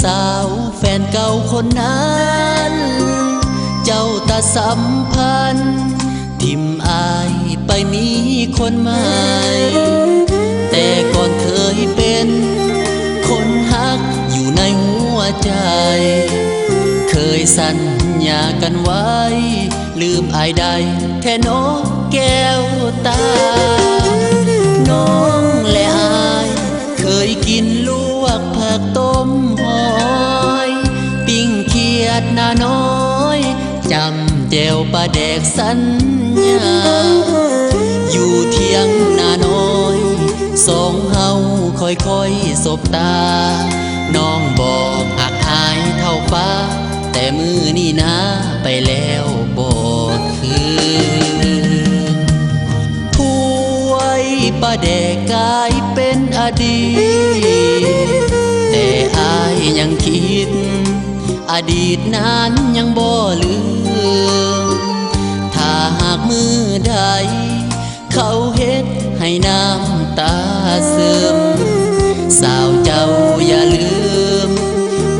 สาวแฟนเก่าคนนั้นเจ้าตาสัมพันธ์ทิมอายไปมีคนใหม่แต่ก่อนเคยเป็นคนฮักอยู่ในหัวใจเคยสัญญากันไว้ลืมอายได้แค่น้องแก้วตาน้องและอายเคยกินลวกผักต้มหอยปิ้งเขียดหน้าน้อยจำแจวปลาแดกสัญญาอยู่เที่ยงหน้าน้อยสองเฮาค่อยๆสบตาน้องบอกหักอายเท่าฟ้าแต่มือนี่นะไปแล้วบอกคือถ้วยปลาแดกกลายเป็นอดีตแต่อายยังคิดอดีตนั้นยังบ่ลืมถ้าหากมือใดเขาเฮ็ดให้น้ำตาซึมสาวเจ้าอย่าลืม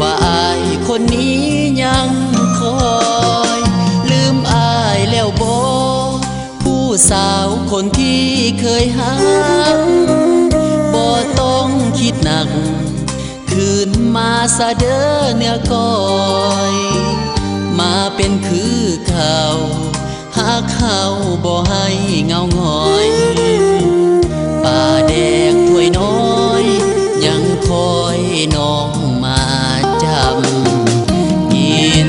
ว่าอายคนนี้ยังคอยลืมอายแล้วบ่ผู้สาวคนที่เคยหักบ่ต้องคิดหนักคืนมาซะเด้อเนื้อก้อยมาเป็นคือเขาหักเขาบ่ให้เงาหงอยป่าแดงถ้วยน้อยยังคอยน้องมาจำกิน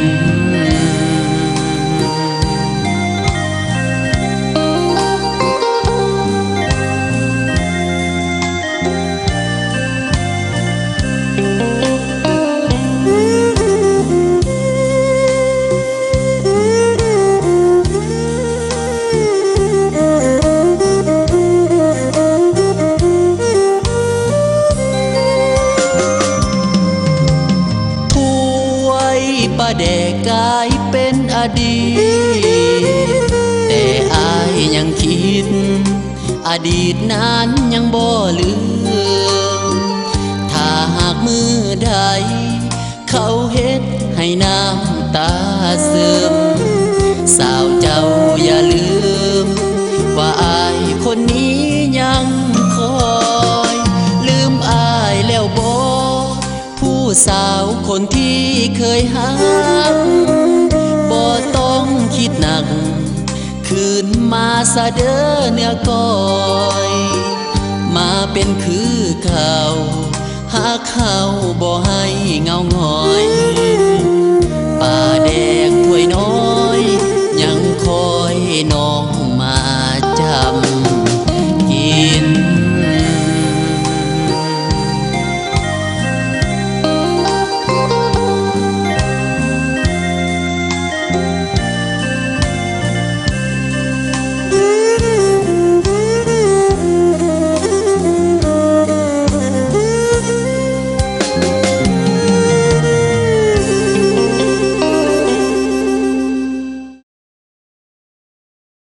ปลาแดกกลายเป็นอดีตแต่อายยังคิดอดีตนั้นยังบ่ลืมถ้าหากมือใดเขาเฮ็ดให้น้ำตาซึมสาวเจ้าอย่าลืมว่าอายคนนี้ยังคอยลืมอายแล้วบ่ผู้สาวคนที่เคยหักบ่ต้องคิดหนักคืนมาซะเด้อเนื้อก้อยมาเป็นคือเขาหักเขาบ่ให้เงาหงอยป่าแดงถ้วยน้อยยังคอยน้อง